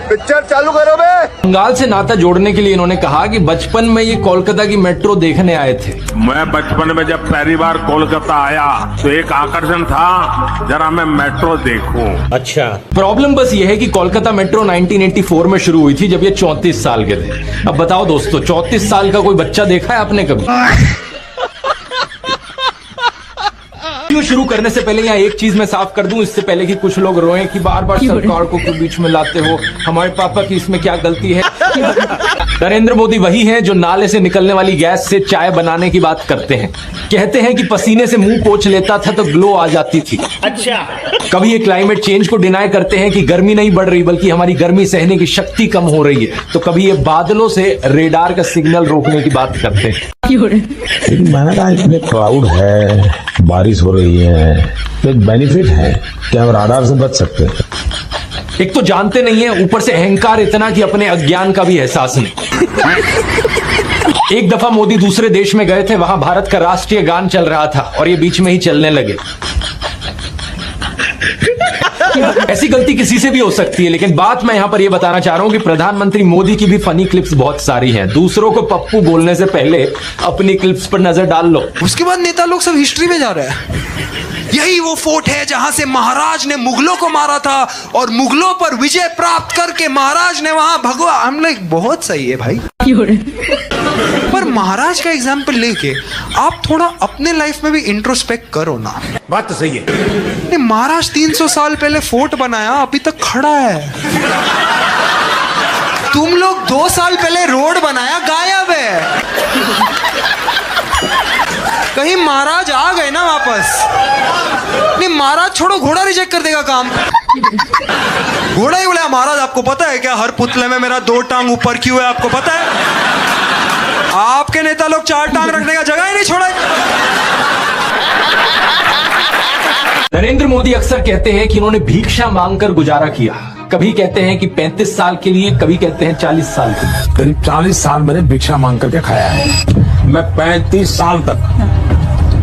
Picture चालू करो बे। बंगाल से नाता जोड़ने के लिए इन्होंने कहा कि बचपन में ये कोलकाता की मेट्रो देखने आए थे। मैं बचपन में जब पहली बार कोलकाता आया तो एक आकर्षण था, जरा मैं मेट्रो देखूं। अच्छा, प्रॉब्लम बस ये है कि कोलकाता मेट्रो 1984 में शुरू हुई थी, जब ये 34 साल के थे। अब बताओ दोस्तों, 34 साल का कोई बच्चा देखा है आपने कभी? शुरू करने से पहले यहाँ एक चीज मैं साफ कर दूं, इससे पहले कि कुछ लोग रोएं कि बार बार सरकार को क्यों बीच में लाते हो, हमारे पापा की इसमें क्या गलती है। नरेंद्र मोदी वही हैं जो नाले से निकलने वाली गैस से चाय बनाने की बात करते हैं। कहते हैं कि पसीने से मुंह पोंछ लेता था तो ग्लो आ जाती थी। अच्छा, कभी ये क्लाइमेट चेंज को डिनाई करते हैं कि गर्मी नहीं बढ़ रही बल्कि हमारी गर्मी सहने की शक्ति कम हो रही है, तो कभी ये बादलों से रेडार का सिग्नल रोकने की बात करते हैं। मैंने कहा इतने क्राउड है, बारिश हो रही है, तो एक बेनिफिट है कि हम राडार से बच सकते हैं। एक तो जानते नहीं है, ऊपर से अहंकार इतना कि अपने अज्ञान का भी एहसास नहीं। एक दफा मोदी दूसरे देश में गए थे, वहां भारत का राष्ट्रीय गान चल रहा था और ये बीच में ही चलने लगे। ऐसी गलती किसी से भी हो सकती है, लेकिन बात मैं यहां पर यह बताना चाह रहा हूं कि प्रधानमंत्री मोदी की भी फनी क्लिप्स बहुत सारी हैं। दूसरों को पप्पू बोलने से पहले अपनी क्लिप्स पर नजर डाल लो। उसके बाद नेता लोग सब हिस्ट्री में जा रहे हैं। यही वो फोर्ट है जहां से महाराज ने मुगलों को मारा था और मुगलों पर विजय प्राप्त करके महाराज ने वहां भगवा। हम लोग बहुत सही है भाई, पर महाराज का एग्जाम्पल लेके आप थोड़ा अपने लाइफ में भी इंट्रोस्पेक्ट करो ना। बात तो सही है। महाराज 300 साल पहले फोर्ट बनाया, अभी तक खड़ा है। तुम लोग 2 साल पहले रोड बनाया, गायब है। कहीं महाराज आ गए ना वापस। नहीं, महाराज छोड़ो, घोड़ा रिजेक्ट कर देगा काम। घोड़ा ही बोला, महाराज आपको पता है क्या हर पुतले में मेरा 2 टांग ऊपर क्यों है, आपको पता है? आपके नेता लोग 4 टांग रखने का जगह ही नहीं छोड़ा। नरेंद्र मोदी अक्सर कहते हैं कि उन्होंने भिक्षा मांगकर गुजारा किया। कभी कहते हैं कि 35 साल के लिए, कभी कहते हैं 40 साल के लिए। करीब 40 साल मैंने भिक्षा मांग करके खाया है। मैं 35 साल तक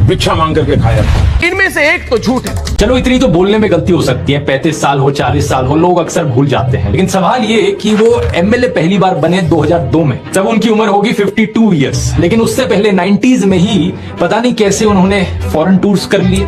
भिक्षा मांग करके खाया था। इनमें से एक तो झूठ है। चलो, इतनी तो बोलने में गलती हो सकती है। 35 साल हो, 40 साल हो, लोग अक्सर भूल जाते हैं। लेकिन सवाल ये कि वो एमएलए पहली बार बने 2002 में, तब उनकी उम्र होगी 52 इयर्स। लेकिन उससे पहले 90s में ही पता नहीं कैसे उन्होंने फॉरेन टूर्स कर लिए।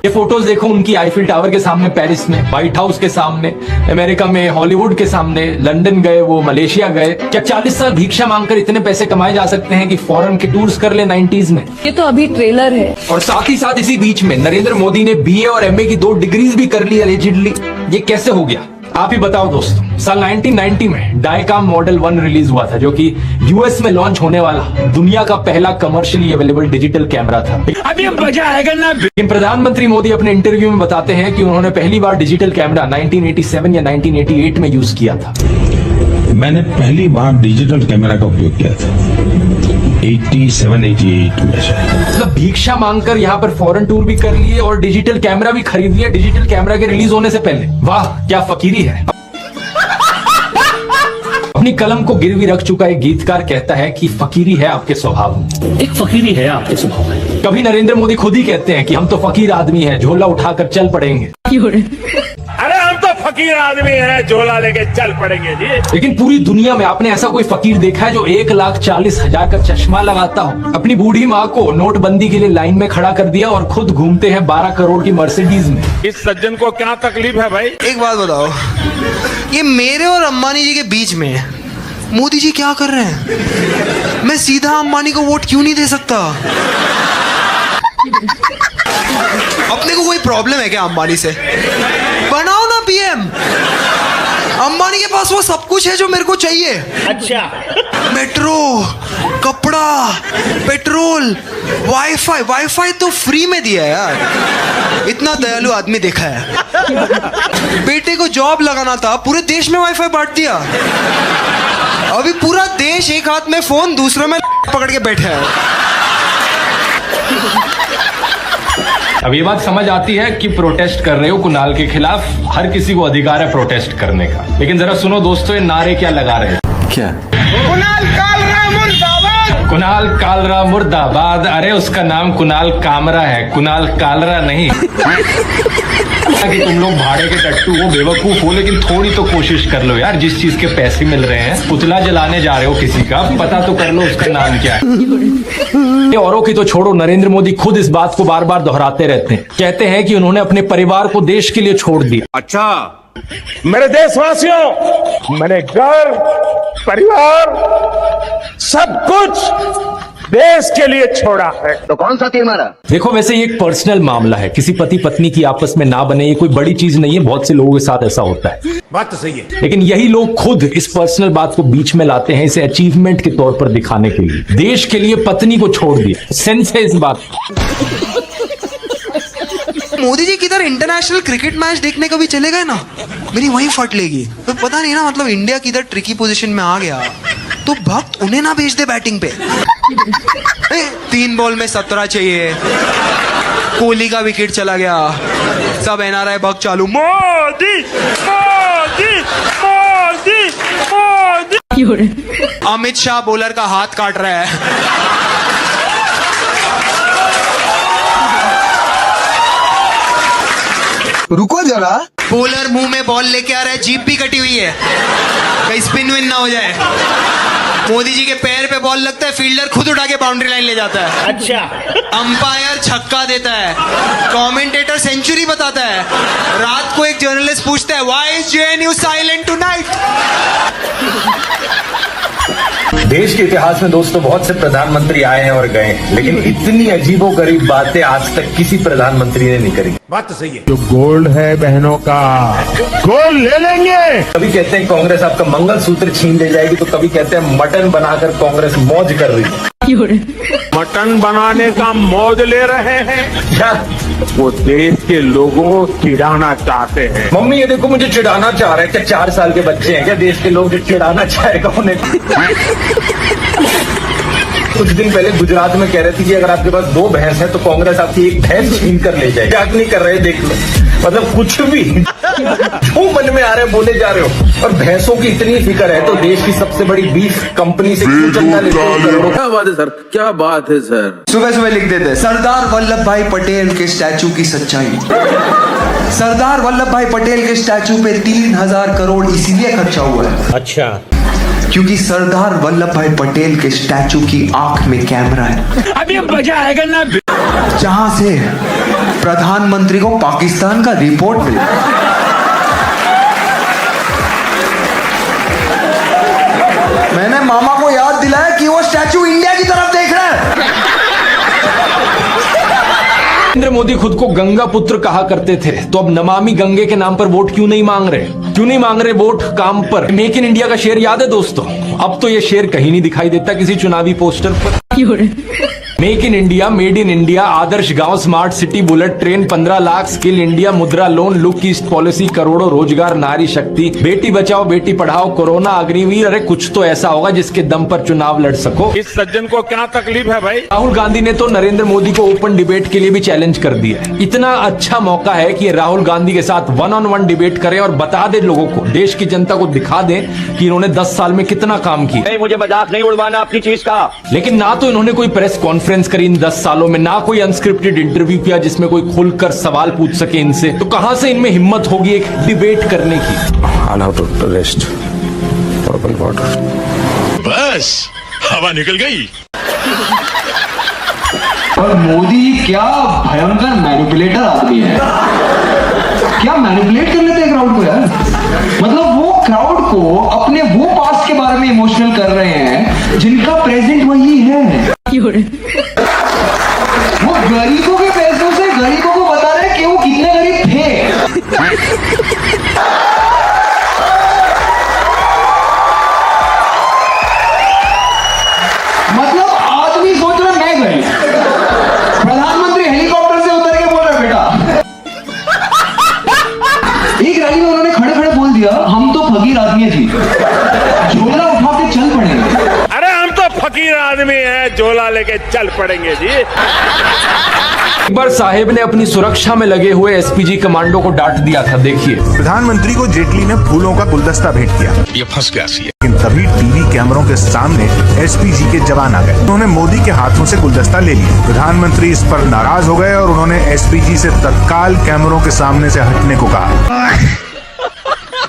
ये फोटोज देखो उनकी आईफिल टावर के सामने पेरिस में, व्हाइट हाउस के सामने, अमेरिका में हॉलीवुड के सामने, लंदन गए, वो मलेशिया गए। क्या 40 साल भिक्षा मांगकर इतने पैसे कमाए जा सकते हैं कि फॉरेन के टूर्स कर ले 90s में? ये तो अभी ट्रेलर है। और साथ ही साथ इसी बीच में नरेंद्र मोदी ने बीए और एमए की 2 डिग्रीज भी कर ली एलिजिडली। ये कैसे हो गया, आप ही बताओ दोस्तों। साल 1990 में डायकाम मॉडल 1 रिलीज हुआ था, जो कि यूएस में लॉन्च होने वाला दुनिया का पहला कमर्शियली अवेलेबल डिजिटल कैमरा था। अभी मजा आएगा ना। लेकिन प्रधानमंत्री मोदी अपने इंटरव्यू में बताते हैं कि उन्होंने पहली बार डिजिटल कैमरा 1987 या 1988 में यूज किया था। मैंने पहली बार डिजिटल कैमरा का उपयोग किया था 87-88 में से। मतलब भिक्षा मांगकर यहाँ पर फॉरेन टूर भी कर लिए और डिजिटल कैमरा भी खरीद लिया डिजिटल कैमरा के रिलीज होने से पहले। वाह, क्या फकीरी है। अपनी कलम को गिरवी रख चुका एक गीतकार कहता है कि फकीरी है आपके स्वभाव में। एक फकीरी है आपके स्वभाव में। कभी नरेंद्र मोदी खुद ही कहते हैं कि हम तो फकीर आदमी हैं, झोला उठाकर चल पड़ेंगे। अरे हम तो फकीर आदमी हैं, झोला लेके चल पड़ेंगे जी। लेकिन पूरी दुनिया में आपने ऐसा कोई फकीर देखा है जो 1,40,000 का चश्मा लगाता हो, अपनी बूढ़ी माँ को नोटबंदी के लिए लाइन में खड़ा कर दिया और खुद घूमते हैं 12 करोड़ की मर्सिडीज में? इस सज्जन को क्या तकलीफ है भाई? एक बात बताओ, ये मेरे और अंबानी जी के बीच में मोदी जी क्या कर रहे हैं? मैं सीधा अंबानी को वोट क्यों नहीं दे सकता? अपने को कोई प्रॉब्लम है क्या अंबानी से? बनाओ ना पीएम। अंबानी के पास वो सब कुछ है जो मेरे को चाहिए। अच्छा, मेट्रो, कपड़ा, पेट्रोल, वाईफाई तो फ्री में दिया है यार। इतना दयालु आदमी देखा है। बेटे को जॉब लगाना था, पूरे देश में वाईफाई बांट दिया। अभी पूरा देश एक हाथ में फोन, दूसरे में पकड़ के बैठा है। अब ये बात समझ आती है कि प्रोटेस्ट कर रहे हो कुणाल के खिलाफ, हर किसी को अधिकार है प्रोटेस्ट करने का। लेकिन जरा सुनो दोस्तों, ये नारे क्या लगा रहे हैं। क्या? कुणाल कालरा मुर्दाबाद। कुणाल कालरा मुर्दाबाद। अरे उसका नाम कुणाल कामरा है, कुणाल कालरा नहीं। कि तुम लोग भाड़े के टट्टू हो, बेवकूफ हो, लेकिन थोड़ी तो कोशिश कर लो यार। जिस चीज के पैसे मिल रहे हैं, पुतला जलाने जा रहे हो किसी का, पता तो कर लो उसका नाम क्या है। ये औरों की तो छोड़ो, नरेंद्र मोदी खुद इस बात को बार बार दोहराते रहते हैं। कहते हैं कि उन्होंने अपने परिवार को देश के लिए छोड़ दिया। अच्छा मेरे देशवासियों, मैंने घर, परिवार, सब कुछ देश के लिए छोड़ा है। तो कौन सा तीर मारा? देखो, वैसे ये एक पर्सनल मामला है, किसी पति पत्नी की आपस में ना बने, ये कोई बड़ी चीज नहीं है। बहुत से लोगों के साथ ऐसा होता है, बात तो सही है। लेकिन यही लोग खुद इस पर्सनल बात को बीच में लाते हैं, इसे अचीवमेंट के तौर पर दिखाने के लिए। देश के लिए पत्नी को छोड़ दिया, सेंस है इस बात। मोदी जी किधर इंटरनेशनल क्रिकेट मैच देखने कभी चले गए ना, मेरी वहीं फट लेगी। तो पता नहीं ना, मतलब इंडिया किधर ट्रिकी पोजीशन में आ गया तो भक्त उन्हें ना भेज दे बैटिंग पे। 3 बॉल में 17 चाहिए, कोहली का विकेट चला गया, सब एनआरआई भक्त चालू, मोदी मोदी मोदी मोदी। अमित शाह बॉलर का हाथ काट रहा है। रुको जरा, बॉलर मुंह में बॉल लेके आ रहा है, जीप भी कटी हुई है, कहीं स्पिन विन ना हो जाए। मोदी जी के पैर पे बॉल लगता है, फील्डर खुद उठा के बाउंड्री लाइन ले जाता है। अच्छा, अंपायर छक्का देता है, कमेंटेटर सेंचुरी बताता है। रात को एक जर्नलिस्ट पूछता है, why is JNU silent tonight? देश के इतिहास में दोस्तों बहुत से प्रधानमंत्री आए हैं और गए, लेकिन इतनी अजीबोगरीब बातें आज तक किसी प्रधानमंत्री ने नहीं करी। बात तो सही है। जो गोल्ड है बहनों का, गोल्ड ले लेंगे। कभी कहते हैं कांग्रेस आपका मंगलसूत्र छीन ले जाएगी, तो कभी कहते हैं मटन बनाकर कांग्रेस मौज कर रही है। मटन बनाने का मौज ले रहे हैं, क्या वो देश के लोगों को चिढ़ाना चाहते हैं। मम्मी ये देखो मुझे चिढ़ाना चाह रहे हैं? क्या 4 साल के बच्चे हैं क्या देश के लोग जो चिढ़ाना चाहेगा उन्हें? कुछ दिन पहले गुजरात में कह रहे थे कि अगर आपके पास 2 भैंस है तो कांग्रेस आपकी एक भैंस छीन कर ले जाएगी। क्या नहीं कर रहे देख लो, मतलब कुछ भी जो मन में आ रहे बोले जा रहे हो। और भैंसों की इतनी फिक्र है तो देश की सबसे बड़ी बीफ कंपनी से क्यों चंदा लेते हो? क्या बात है सर, क्या बात है सर। सुबह सुबह लिख देते सरदार वल्लभ भाई पटेल के स्टैचू की सच्चाई। सरदार वल्लभ भाई पटेल के स्टैचू पे 3000 करोड़ इसीलिए खर्चा हुआ है। अच्छा, क्योंकि सरदार वल्लभ भाई पटेल के स्टैचू की आंख में कैमरा है, अभी मजा आएगा ना। जहां से प्रधानमंत्री को पाकिस्तान का रिपोर्ट मिला। मैंने मामा को याद दिलाया कि वो स्टैचू इंडिया की तरफ देख रहा है। नरेंद्र मोदी खुद को गंगा पुत्र कहा करते थे, तो अब नमामि गंगे के नाम पर वोट क्यों नहीं मांग रहे? क्यों नहीं मांग रहे वोट काम पर? मेक इन इंडिया का शेर याद है दोस्तों? अब तो ये शेर कहीं नहीं दिखाई देता किसी चुनावी पोस्टर पर। Make in India, made in India, आदर्श गांव, smart city, bullet train, 15 lakh, skill India, Mudra loan, look east policy, करोड़ों रोजगार, नारी शक्ति, बेटी बचाओ बेटी पढ़ाओ, कोरोना, अग्निवीर। अरे कुछ तो ऐसा होगा जिसके दम पर चुनाव लड़ सको। इस सज्जन को क्या तकलीफ है भाई? राहुल गांधी ने तो नरेंद्र मोदी को ओपन डिबेट के लिए भी चैलेंज कर दिया है। इतना अच्छा मौका है कि राहुल गांधी के साथ 1-on-1 डिबेट करें और बता दे लोगों को, देश की जनता को दिखा दें कि इन्होंने 10 साल में कितना काम किया। नहीं, मुझे मजाक नहीं उड़वाना अपनी चीज का। लेकिन ना तो इन्होंने कोई प्रेस कॉन्फ्रेंस करी इन 10 सालों में, ना कोई अनस्क्रिप्टेड इंटरव्यू किया जिसमें कोई खुलकर सवाल पूछ सके इनसे। तो कहां से इनमें हिम्मत होगी एक डिबेट करने की? बस हवा निकल गई। और मोदी जी क्या भयंकर मैनिपुलेटर आदमी है। क्या मैनिपुलेट कर लेते हैं क्राउड को यार। मतलब वो क्राउड को अपने वो पास्ट के बारे में इमोशनल कर रहे हैं जिनका प्रेजेंट वही है। वो गरीबों के पैसों से गरीबों को बता रहे हैं कि वो कितने गरीब थे। मतलब आदमी सोच रहा मैं गरीब, प्रधानमंत्री हेलीकॉप्टर से उतर के बोल रहा बेटा। एक रैली में उन्होंने खड़े खड़े बोल दिया हम तो फकीर आदमी थी, झोला उठा के चल पड़ेंगे। अरे हम तो फकीर आदमी हैं, झोला लेके चल पड़ेंगे जी। एक बार साहेब ने अपनी सुरक्षा में लगे हुए एसपीजी कमांडो को डांट दिया था, देखिए। प्रधानमंत्री को जेटली ने फूलों का गुलदस्ता भेंट किया, ये फंस गया सी लेकिन तभी टीवी कैमरों के सामने एसपीजी के जवान आ गए। उन्होंने मोदी के हाथों से गुलदस्ता ले लिया। प्रधानमंत्री इस पर नाराज हो गए और उन्होंने एसपीजी से तत्काल कैमरों के सामने से हटने को कहा।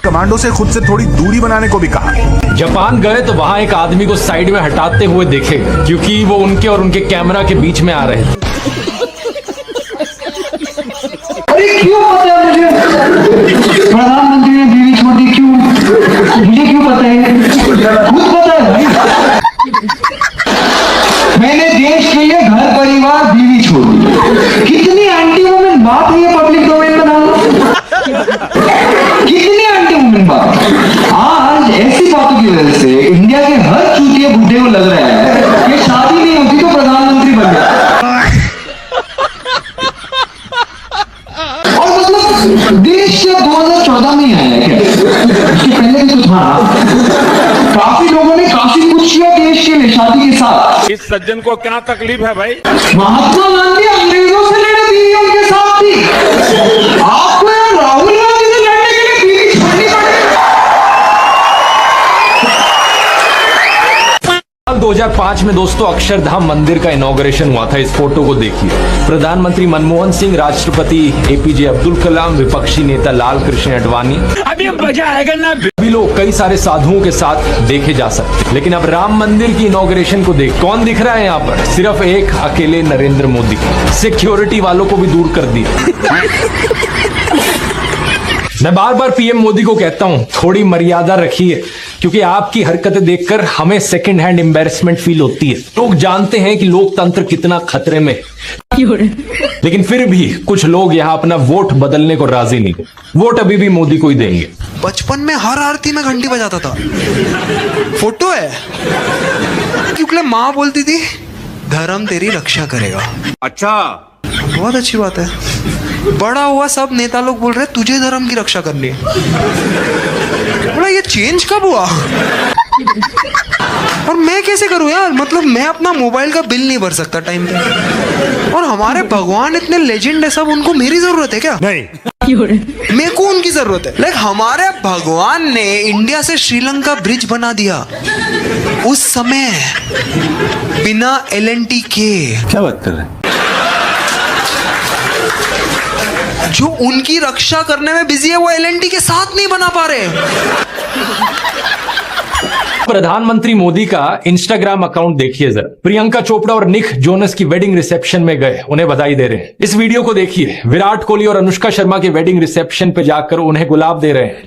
कमांडो से खुद से थोड़ी दूरी बनाने को भी कहा। जापान गए तो वहां एक आदमी को साइड में हटाते हुए देखे, क्योंकि वो उनके और उनके कैमरा के बीच में आ रहे थे। अरे क्यों पता है मुझे प्रधानमंत्री ने बीवी छोड़ दी, क्यों? मुझे क्यों पता है? खुद पता है भाई। मैंने देश के लिए घर परिवार बीवी छोड़ दी। कितनी एंटी वुमेन बात है ये पब्लिक डोमेन में डालना। कितनी एंटी वुमेन बात। आज ऐसी बातों की वजह से इंडिया के हर चूतिए बूढ़े को लग रहा है कि शादी नहीं होती तो प्रधानमंत्री बन गया। देश से 2014 में ही आया है क्या? इसके पहले भी तो था। काफी लोगों ने काफी कुछ किया देश के लिए शादी के साथ। इस सज्जन को क्या तकलीफ है भाई? महात्मा गांधी अंग्रेजों से लड़े, बीवी उनके साथ थी। आपको यार राहुल गांधी से लड़ने के लिए बीवी छोड़नी पड़ेगी। 2005 में दोस्तों अक्षरधाम मंदिर का इनॉग्रेशन हुआ था। इस फोटो को देखिए। प्रधानमंत्री मनमोहन सिंह, राष्ट्रपति एपीजे अब्दुल कलाम, विपक्षी नेता लाल कृष्ण आडवाणी, अभी मजा आएगा ना। भी लोग कई सारे साधुओं के साथ देखे जा सकते। लेकिन अब राम मंदिर की इनॉग्रेशन को देख कौन दिख रहा है यहाँ पर? सिर्फ एक अकेले नरेंद्र मोदी। सिक्योरिटी वालों को भी दूर कर दिया। मैं बार बार पीएम मोदी को कहता हूं थोड़ी मर्यादा रखिए, क्योंकि आपकी हरकतें देखकर हमें सेकंड हैंड एम्बैरेसमेंट फील होती है। लोग जानते हैं कि लोकतंत्र कितना खतरे में, लेकिन फिर भी कुछ लोग यहाँ अपना वोट बदलने को राजी नहीं। वोट अभी भी मोदी को ही देंगे। बचपन में हर आरती में घंटी बजाता था। फोटो है, क्योंकि माँ बोलती थी धर्म तेरी रक्षा करेगा। अच्छा, बहुत अच्छी बात है। बड़ा हुआ सब नेता लोग बोल रहे तुझे धर्म की रक्षा करनी है। बोला ये चेंज कब हुआ? और मैं कैसे करूं यार? मतलब मैं अपना मोबाइल का बिल नहीं भर सकता टाइम पे, और हमारे भगवान इतने लेजेंड है सब, उनको मेरी जरूरत है क्या? नहीं, मेरे को उनकी जरूरत है। लाइक हमारे भगवान ने इंडिया से श्रीलंका ब्रिज बना दिया उस समय बिना LNT के। क्या बात कर रहे हैं? जो उनकी रक्षा करने में बिजी है वो LNT के साथ नहीं बना पा रहे। प्रधानमंत्री मोदी का इंस्टाग्राम अकाउंट देखिए जरा। प्रियंका चोपड़ा और निक जोनस की वेडिंग रिसेप्शन में गए, उन्हें बधाई दे रहे हैं। इस वीडियो को देखिए। विराट कोहली और अनुष्का शर्मा के वेडिंग रिसेप्शन पे जाकर उन्हें गुलाब दे रहे हैं।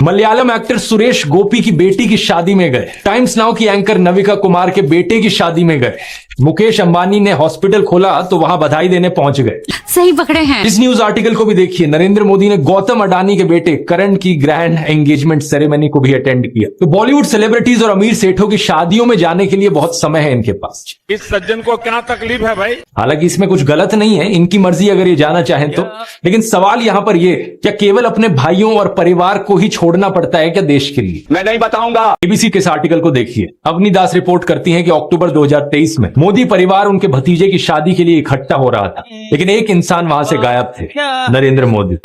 मलयालम एक्टर सुरेश गोपी की बेटी की शादी में गए। टाइम्स नाउ की एंकर नविका कुमार के बेटे की शादी में गए। मुकेश अंबानी ने हॉस्पिटल खोला तो वहां बधाई देने पहुंच गए। सही पकड़े हैं। इस न्यूज आर्टिकल को भी देखिए। नरेंद्र मोदी ने गौतम अडानी के बेटे करण की ग्रैंड एंगेजमेंट सेरेमनी को भी अटेंड किया। तो बॉलीवुड सेलिब्रिटीज और अमीर सेठों की शादियों में जाने के लिए बहुत समय है इनके पास। इस सज्जन को क्या तकलीफ है भाई? हालांकि इसमें कुछ गलत नहीं है, इनकी मर्जी अगर ये जाना चाहें तो। लेकिन सवाल यहाँ पर ये, क्या केवल अपने भाइयों और परिवार को ही छोड़ना पड़ता है क्या देश के लिए? मैं नहीं बताऊंगा। एबीसी के इस आर्टिकल को देखिए। अवनी दास रिपोर्ट करती हैं कि अक्टूबर 2023 में मोदी परिवार उनके भतीजे की शादी के लिए इकट्ठा हो रहा था, लेकिन एक इंसान वहां से गायब थे, नरेंद्र मोदी।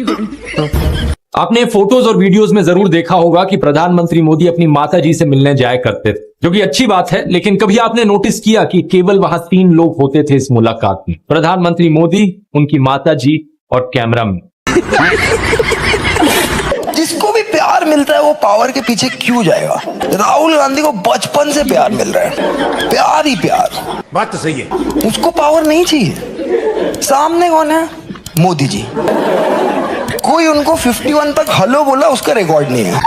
आपने फोटोज और वीडियोस में जरूर देखा होगा कि प्रधानमंत्री मोदी अपनी माता जी से मिलने जाया करते थे, जो कि अच्छी बात है। लेकिन कभी आपने नोटिस किया कि केवल वहां 3 लोग होते थे इस मुलाकात में? प्रधानमंत्री मोदी, उनकी माता जी और कैमरामैन। जिसको भी प्यार मिलता है वो पावर के पीछे क्यों जाएगा? राहुल गांधी को बचपन से प्यार मिल रहा है, प्यार ही प्यार। बात तो सही है। उसको पावर नहीं चाहिए। सामने कौन है? मोदी जी। कोई उनको 51 तक हेलो बोला उसका रिकॉर्ड नहीं है।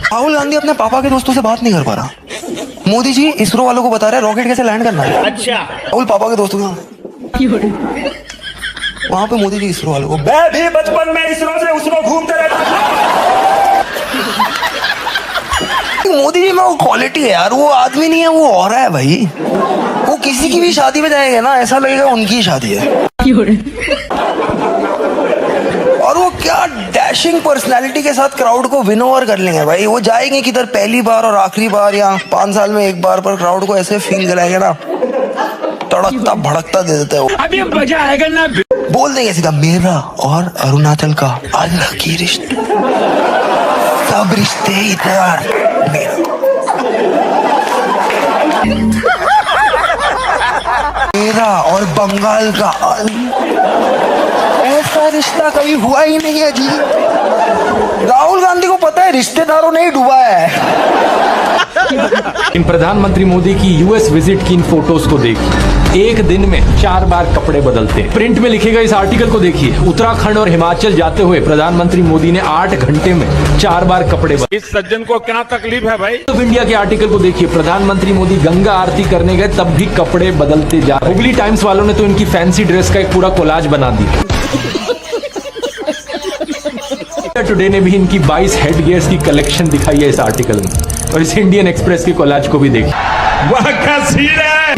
राहुल गांधी अपने पापा के दोस्तों से बात नहीं कर पा रहा। मोदी जी इसरो वालों को बता रहे रॉकेट कैसे लैंड करना है। अच्छा, राहुल पापा के दोस्तों का वहां पे मोदी जी इसरो वालों को, मैं भी बचपन में इसरो से उसरो घूमते रहता मोदी जी में वो क्वालिटी है यार, वो आदमी नहीं है, वो और है भाई। वो किसी की भी शादी में जाएंगे ना ऐसा लगेगा उनकी शादी है। और वो क्या डैशिंग पर्सनालिटी के साथ क्राउड को विन ओवर कर लेंगे भाई। वो जाएंगे किधर पहली बार और आखिरी बार या 5 साल में एक बार पर क्राउड को ऐसे फील कराएंगे ना, तड़कता भड़कता दे देता है वो। अभी मजा आएगा ना। बोल देंगे सीधा मेरा और अरुणाचल का अल्लाह की रिश्ते, सब रिश्ते इधर मेरा और बंगाल का ऐसा रिश्ता कभी हुआ ही नहीं है जी। राहुल गांधी को पता है रिश्तेदारों ने ही डूबा है। इन प्रधानमंत्री मोदी की यूएस विजिट की इन फोटोज को देखिए, एक दिन में 4 बार कपड़े बदलते हैं। प्रिंट में लिखे गए इस आर्टिकल को देखिए, उत्तराखंड और हिमाचल जाते हुए प्रधानमंत्री मोदी ने 8 घंटे में 4 बार कपड़े बदले। इस सज्जन को क्या तकलीफ है भाई? ऑफ इंडिया के आर्टिकल को देखिए, प्रधानमंत्री मोदी गंगा आरती करने गए तब भी कपड़े बदलते जा रहे। हुगली टाइम्स वालों ने तो इनकी फैंसी ड्रेस का एक पूरा कोलाज बना दिया। टुडे ने भी इनकी 22 हेड गियर्स की कलेक्शन दिखाई है इस आर्टिकल में, और इस इंडियन एक्सप्रेस के कोलाज को भी देखिए। वाह क्या सीन है।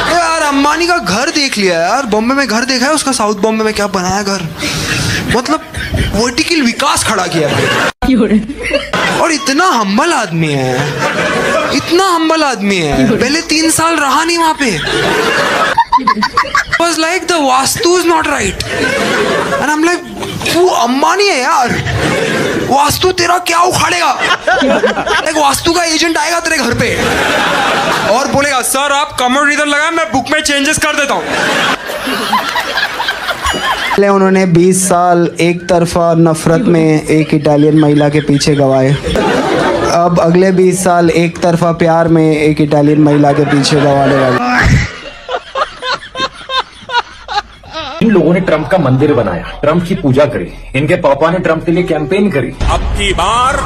यार अंबानी का घर देख लिया यार, बॉम्बे में घर देखा है उसका, साउथ बॉम्बे में क्या बनाया घर, मतलब वर्टिकल विकास खड़ा किया है। और इतना हम्बल आदमी है, इतना हम्बल आदमी है। पहले 3 साल रहा नहीं वहां पे। Was like the vastu is not right and I'm like तू अंबानी है यार, वास्तु तेरा क्या उखाड़ेगा। एक वास्तु का एजेंट आएगा तेरे घर पे और बोलेगा सर आप कमर इधर लगाए, मैं बुक में चेंजेस कर देता हूँ। पहले उन्होंने 20 साल एक तरफा नफरत में एक इटालियन महिला के पीछे गवाए, अब अगले 20 साल एक तरफा प्यार में एक इटालियन महिला के पीछे गवाने वाले। इन लोगों ने ट्रंप का मंदिर बनाया, ट्रंप की पूजा करी, इनके पापा ने ट्रंप के लिए कैंपेन करी। अब की बार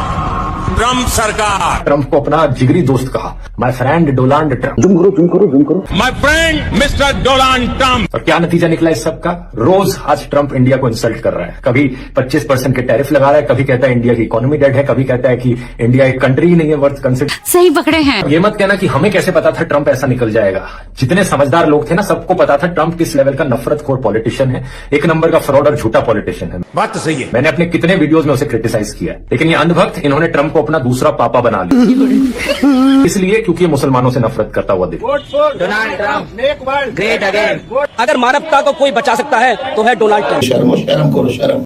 ट्रंप सरकार। ट्रंप को अपना जिगरी दोस्त कहा, my friend Donald Trump. Zoom करो। My friend mister Donald Trump. और क्या नतीजा निकला इस सब का? रोज आज ट्रंप इंडिया को इंसल्ट कर रहा है। कभी 25% के टैरिफ लगा रहा है, कभी कहता है इंडिया की इकोनॉमी डेड है, कभी कहता है कि इंडिया एक कंट्री ही नहीं है वर्थ कंसिडर। सही पकड़े हैं। ये मत कहना कि हमें कैसे पता था ट्रंप ऐसा निकल जाएगा। जितने समझदार लोग थे ना, सबको पता था ट्रंप किस लेवल का नफरतखोर पॉलिटिशियन है, एक नंबर का फ्रॉड और झूठा पॉलिटिशियन है। बात तो सही है। मैंने अपने कितने वीडियोस में उसे क्रिटिसाइज किया, लेकिन ये अंधभक्त इन्होंने ट्रंप को अपना दूसरा पापा बना लिया। इसलिए क्योंकि ये मुसलमानों से नफरत करता हुआ दिखता। Donald Trump great again. अगर मानवता को कोई बचा सकता है तो है डोनाल्ड ट्रंप। शर्म करो शर्म।